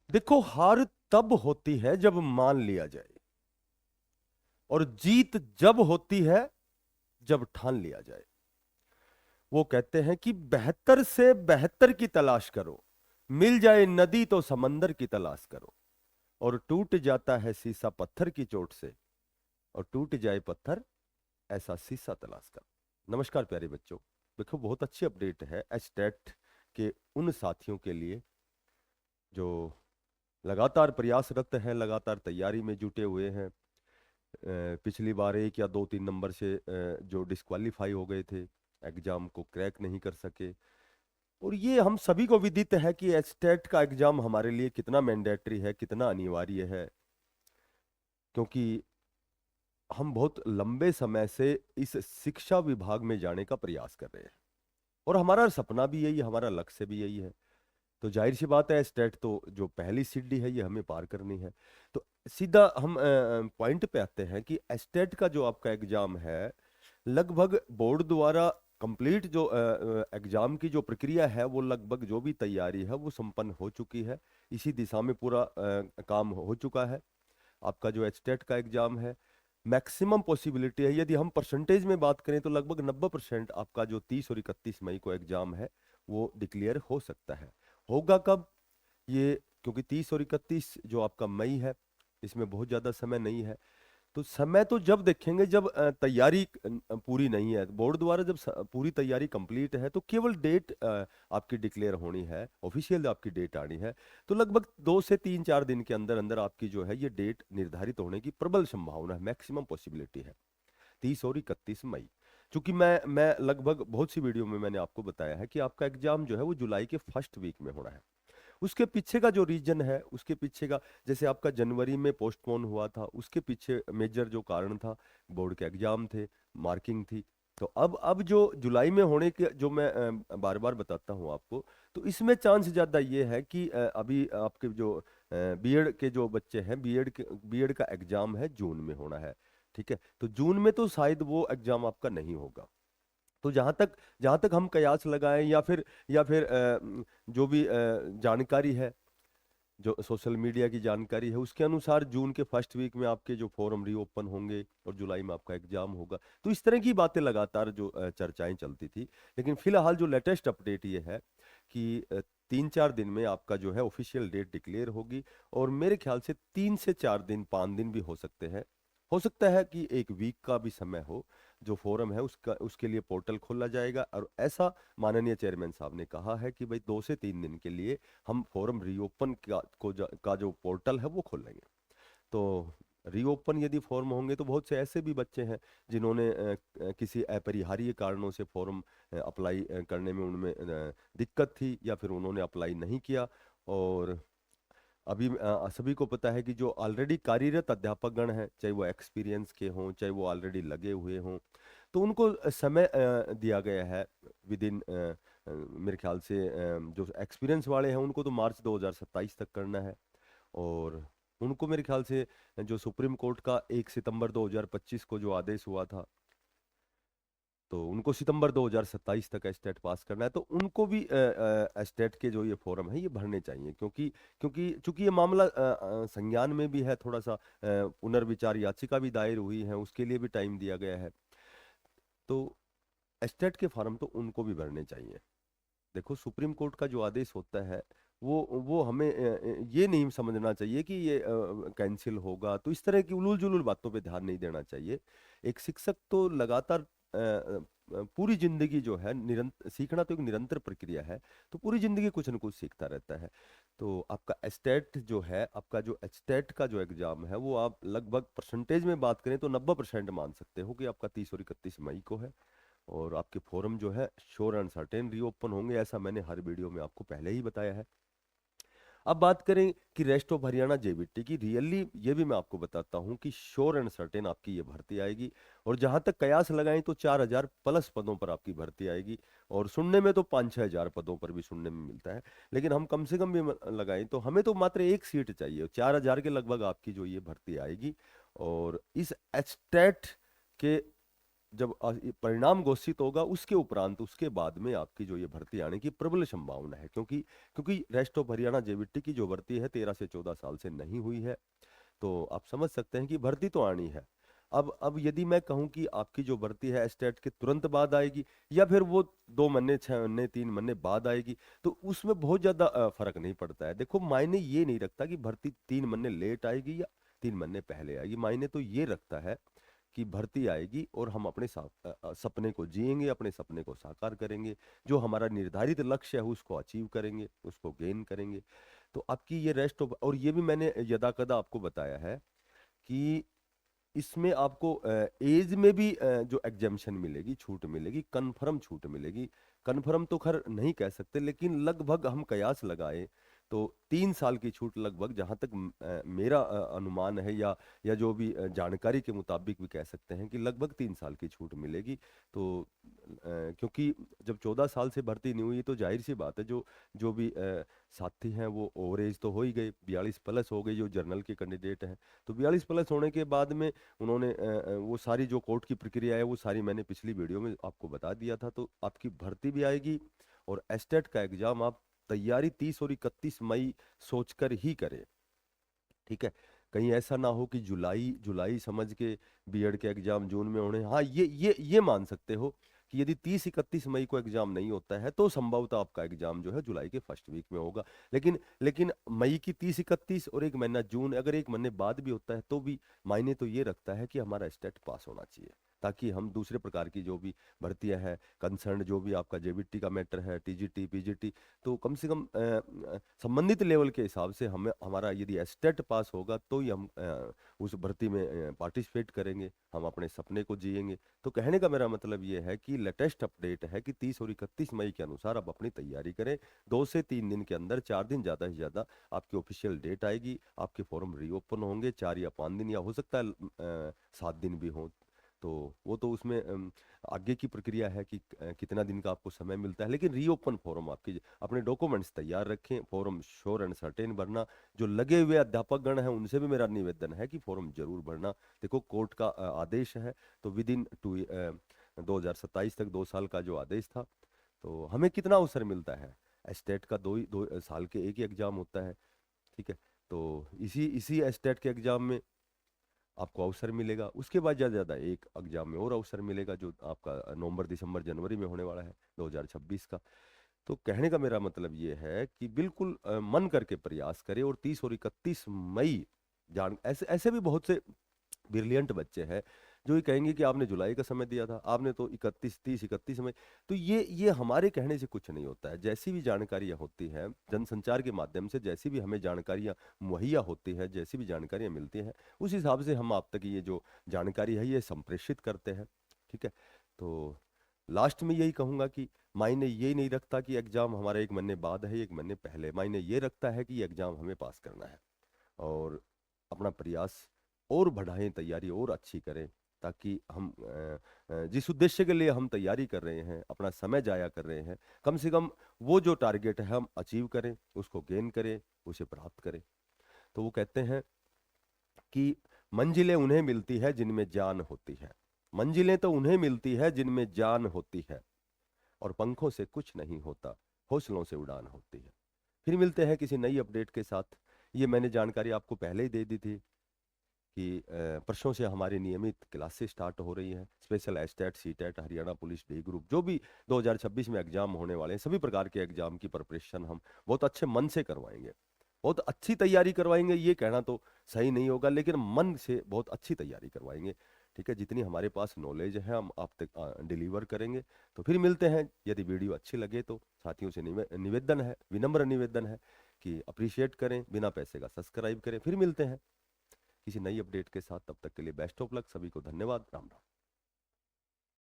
देखो, हार तब होती है जब मान लिया जाए, और जीत जब होती है जब ठान लिया जाए। वो कहते हैं कि बेहतर से बेहतर की तलाश करो, मिल जाए नदी तो समंदर की तलाश करो, और टूट जाता है शीशा पत्थर की चोट से, और टूट जाए पत्थर ऐसा शीशा तलाश करो। नमस्कार प्यारे बच्चों। देखो, बहुत अच्छी अपडेट है एचटेट के उन साथियों के लिए जो लगातार प्रयासरत हैं, लगातार तैयारी में जुटे हुए हैं। पिछली बार 1 या 2 3 नंबर से जो डिस्क्वालीफाई हो गए थे, एग्जाम को क्रैक नहीं कर सके। और ये हम सभी को विदित है कि एचटेट का एग्जाम हमारे लिए कितना मैंडेटरी है, कितना अनिवार्य है, क्योंकि हम बहुत लंबे समय से इस शिक्षा विभाग में जाने का प्रयास कर रहे हैं, और हमारा सपना भी यही है, हमारा लक्ष्य भी यही है। तो जाहिर सी बात है, स्टेट तो जो पहली सीढ़ी है ये हमें पार करनी है। तो सीधा हम पॉइंट पे आते हैं कि स्टेट का जो आपका एग्जाम है, लगभग बोर्ड द्वारा कंप्लीट जो एग्जाम की जो प्रक्रिया है, वो लगभग जो भी तैयारी है वो संपन्न हो चुकी है। इसी दिशा में पूरा काम हो चुका है। आपका जो स्टेट का एग्जाम है, मैक्सिमम पॉसिबिलिटी है, यदि हम परसेंटेज में बात करें तो लगभग 90% आपका जो 30 और 31 मई को एग्जाम है वो डिक्लेयर हो सकता है। होगा कब ये? क्योंकि 30 और 31 जो आपका मई है, इसमें बहुत ज़्यादा समय नहीं है। तो समय तो जब देखेंगे जब तैयारी पूरी नहीं है, बोर्ड द्वारा जब पूरी तैयारी कंप्लीट है, तो केवल डेट आपकी डिक्लेयर होनी है, ऑफिशियल आपकी डेट आनी है। तो लगभग 2 से 3 4 दिन के अंदर अंदर आपकी जो है ये डेट निर्धारित होने की प्रबल संभावना है, मैक्सिमम पॉसिबिलिटी है, 30 और 31 मई। क्योंकि मैं लगभग बहुत सी वीडियो में मैंने आपको बताया है कि आपका एग्जाम जो है वो जुलाई के फर्स्ट वीक में होना है। उसके पीछे का जो रीजन है, उसके पीछे का, जैसे आपका जनवरी में पोस्टपोन हुआ था, उसके पीछे मेजर जो कारण था, बोर्ड के एग्जाम थे, मार्किंग थी। तो अब जो जुलाई में होने के जो मैं बार बार बताता हूँ आपको, तो इसमें चांस ज़्यादा ये है कि अभी आपके जो बीएड के जो बच्चे हैं, बीएड का एग्जाम है जून में होना है। ठीक है, तो जून में तो शायद वो एग्जाम आपका नहीं होगा। तो जहां तक हम कयास लगाएं, या फिर जो भी जानकारी है, जो सोशल मीडिया की जानकारी है, उसके अनुसार जून के फर्स्ट वीक में आपके जो फॉर्म रीओपन होंगे और जुलाई में आपका एग्जाम होगा। तो इस तरह की बातें लगातार जो चर्चाएं चलती थी। लेकिन फिलहाल जो लेटेस्ट अपडेट ये है कि 3 4 दिन में आपका जो है ऑफिशियल डेट डिक्लेयर होगी, और मेरे ख्याल से 3 से 4 दिन, 5 दिन भी हो सकते हैं। हो सकता है कि एक वीक का भी समय हो। जो फोरम है उसका, उसके लिए पोर्टल खोला जाएगा, और ऐसा माननीय चेयरमैन साहब ने कहा है कि भाई 2 से 3 दिन के लिए हम फॉरम रीओपन का जो पोर्टल है वो खोलेंगे। तो रीओपन यदि फॉर्म होंगे तो बहुत से ऐसे भी बच्चे हैं जिन्होंने किसी अपरिहार्य कारणों से फॉर्म अप्लाई करने में उनमें दिक्कत थी, या फिर उन्होंने अप्लाई नहीं किया। और अभी सभी को पता है कि जो ऑलरेडी कार्यरत अध्यापक गण हैं, चाहे वो एक्सपीरियंस के हों, चाहे वो ऑलरेडी लगे हुए हों, तो उनको समय दिया गया है विद इन, मेरे ख्याल से जो एक्सपीरियंस वाले हैं उनको तो मार्च 2027 तक करना है। और उनको मेरे ख्याल से जो सुप्रीम कोर्ट का 1 सितंबर 2025 को जो आदेश हुआ था, तो उनको सितंबर 2027 तक एस्टेट पास करना है। तो उनको भी एस्टेट के जो ये फॉर्म है ये भरने चाहिए, क्योंकि क्योंकि चूंकि ये मामला संज्ञान में भी है, थोड़ा सा पुनर्विचार याचिका भी दायर हुई है, उसके लिए भी टाइम दिया गया है। तो एस्टेट के फॉर्म तो उनको भी भरने चाहिए। देखो, सुप्रीम कोर्ट का जो आदेश होता है, वो हमें ये नहीं समझना चाहिए कि ये कैंसिल होगा, तो इस तरह की उलूल जुलूल बातों पे ध्यान नहीं देना चाहिए। एक शिक्षक तो लगातार पूरी जिंदगी जो है, निरंतर सीखना तो एक निरंतर प्रक्रिया है, तो पूरी जिंदगी कुछ न कुछ सीखता रहता है। तो आपका एस्टेट जो है, आपका जो एस्टेट का जो एग्जाम है, वो आप लगभग परसेंटेज में बात करें तो 90% मान सकते हो कि आपका 30 और 31 मई को है। और आपके फोरम जो है श्योर एंड सर्टेन रीओपन होंगे, ऐसा मैंने हर वीडियो में आपको पहले ही बताया है। अब बात करें कि रेस्ट ऑफ हरियाणा जेबीटी की, रियली ये भी मैं आपको बताता हूं कि श्योर एंड सर्टेन आपकी ये भर्ती आएगी। और जहां तक कयास लगाएं तो 4000 प्लस पदों पर आपकी भर्ती आएगी, और सुनने में तो 5 6 हजार पदों पर भी सुनने में मिलता है। लेकिन हम कम से कम भी लगाएं तो हमें तो मात्र एक सीट चाहिए, 4000 के लगभग आपकी जो ये भर्ती आएगी। और इस एचटेट के जब परिणाम घोषित होगा उसके उपरांत उसके बाद में आपकी जो ये भर्ती आने की प्रबल संभावना है, क्योंकि क्योंकि रेस्ट ऑफ हरियाणा जेबीटी की जो भर्ती है 13 से 14 साल से नहीं हुई है। तो आप समझ सकते हैं कि भर्ती तो आनी है। अब यदि मैं कहूं कि आपकी जो भर्ती है एस्टेट के तुरंत बाद आएगी या फिर वो 2 महीने 6 महीने 3 महीने बाद आएगी, तो उसमें बहुत ज्यादा फर्क नहीं पड़ता है। देखो, मायने ये नहीं रखता कि भर्ती 3 महीने लेट आएगी या 3 महीने पहले आएगी। मायने तो ये रखता है कि भर्ती आएगी और हम अपने सपने को जिएंगे, अपने सपने को साकार करेंगे, जो हमारा निर्धारित लक्ष्य है उसको अचीव करेंगे, उसको गेन करेंगे। तो आपकी ये रेस्ट ऑफ, और ये भी मैंने यदा कदा आपको बताया है कि इसमें आपको एज में भी जो एग्जामेशन मिलेगी, छूट मिलेगी, कन्फर्म छूट मिलेगी। कन्फर्म तो खैर नहीं कह सकते, लेकिन लगभग हम कयास लगाए तो 3 साल की छूट लगभग, जहां तक मेरा अनुमान है या जो भी जानकारी के मुताबिक भी कह सकते हैं कि लगभग 3 साल की छूट मिलेगी। तो क्योंकि जब 14 साल से भर्ती नहीं हुई तो जाहिर सी बात है जो जो भी साथी हैं वो ओवर एज तो हो ही गए, 42 प्लस हो गई जो जर्नल के कैंडिडेट हैं। तो 42 प्लस होने के बाद में उन्होंने वो सारी जो कोर्ट की प्रक्रिया है वो सारी मैंने पिछली वीडियो में आपको बता दिया था। तो आपकी भर्ती भी आएगी और एस्टेट का एग्जाम आप तैयारी 30 और 31 मई सोचकर ही करें, ठीक है। कहीं ऐसा ना हो कि जुलाई जुलाई समझ के बीएड के एग्जाम जून में होने। हाँ, ये मान सकते हो कि यदि 30 31 मई को एग्जाम नहीं होता है तो संभवतः आपका एग्जाम जो है जुलाई के फर्स्ट वीक में होगा। लेकिन मई की 30 31 और एक महीना जून, अगर एक महीने बाद भी होता है तो भी मायने तो ये रखता है कि हमारा स्टेट पास होना चाहिए, ताकि हम दूसरे प्रकार की जो भी भर्तियां हैं, कंसर्न जो भी आपका जेबीटी का मैटर है, टीजीटी पीजीटी, तो कम से कम संबंधित लेवल के हिसाब से हमें हमारा यदि एस्टेट पास होगा तो ही हम उस भर्ती में पार्टिसिपेट करेंगे, हम अपने सपने को जिएंगे। तो कहने का मेरा मतलब ये है कि लेटेस्ट अपडेट है कि 30 और 31 मई के अनुसार आप अपनी तैयारी करें। 2 से 3 दिन के अंदर, 4 दिन ज़्यादा से ज़्यादा आपकी ऑफिशियल डेट आएगी, आपके फॉर्म रीओपन होंगे 4 या 5 दिन, या हो सकता है 7 दिन भी हों। तो वो तो उसमें आगे की प्रक्रिया है कि कितना दिन का आपको समय मिलता है, लेकिन रीओपन फॉर्म आपकी, अपने डॉक्यूमेंट्स तैयार रखें, फॉर्म श्योर एंड सर्टेन भरना। जो लगे हुए अध्यापक गण हैं उनसे भी मेरा निवेदन है कि फॉर्म जरूर भरना। देखो, कोर्ट का आदेश है, तो विद इन 2027 तक 2 साल का जो आदेश था, तो हमें कितना अवसर मिलता है। स्टेट का 2 साल के एक ही एग्जाम होता है, ठीक है। तो इसी इसी स्टेट के एग्जाम में आपको अवसर मिलेगा, उसके बाद ज़्यादा ज़्यादा एक एग्जाम में और अवसर मिलेगा जो आपका नवंबर दिसंबर जनवरी में होने वाला है 2026 का। तो कहने का मेरा मतलब ये है कि बिल्कुल मन करके प्रयास करें, और 30 और 31 मई जान, ऐसे ऐसे भी बहुत से ब्रिलियंट बच्चे हैं जो ये कहेंगे कि आपने जुलाई का समय दिया था, आपने तो 31 30 31 में। तो ये हमारे कहने से कुछ नहीं होता है। जैसी भी जानकारियां होती हैं जनसंचार के माध्यम से, जैसी भी हमें जानकारियां मुहैया होती है, जैसी भी जानकारियां मिलती हैं, उस हिसाब से हम आप तक ये जो जानकारी है ये संप्रेषित करते हैं, ठीक है। तो लास्ट में यही कहूंगा कि मायने ये नहीं रखता कि एग्जाम हमारा एक महीने बाद है, एक महीने पहले। मायने ये रखता है कि एग्जाम हमें पास करना है, और अपना प्रयास और बढ़ाएं, तैयारी और अच्छी करें, ताकि हम जिस उद्देश्य के लिए हम तैयारी कर रहे हैं, अपना समय जाया कर रहे हैं, कम से कम वो जो टारगेट है हम अचीव करें, उसको गेन करें, उसे प्राप्त करें। तो वो कहते हैं कि मंजिलें उन्हें मिलती है जिनमें जान होती है, मंजिलें तो उन्हें मिलती है जिनमें जान होती है, और पंखों से कुछ नहीं होता, हौसलों से उड़ान होती है। फिर मिलते हैं किसी नई अपडेट के साथ। ये मैंने जानकारी आपको पहले ही दे दी थी कि परसों से हमारी नियमित क्लासेस स्टार्ट हो रही हैं। Special estate, CTET, Haryana police D group, जो भी 2026 में एग्जाम होने वाले हैं, सभी प्रकार के एग्जाम की प्रिपरेशन हम बहुत अच्छे मन से करवाएंगे, बहुत अच्छी तैयारी करवाएंगे। ये कहना तो सही नहीं होगा, लेकिन मन से बहुत अच्छी तैयारी करवाएंगे, ठीक है। जितनी हमारे पास नॉलेज है हम आप तक डिलीवर करेंगे। तो फिर मिलते हैं। यदि वीडियो अच्छी लगे तो साथियों से निवेदन है, विनम्र निवेदन है कि अप्रिशिएट करें, बिना पैसे का सब्सक्राइब करें। फिर मिलते हैं किसी नई अपडेट के साथ, तब तक के लिए बेस्ट ऑफ लक, सभी को धन्यवाद, राम राम।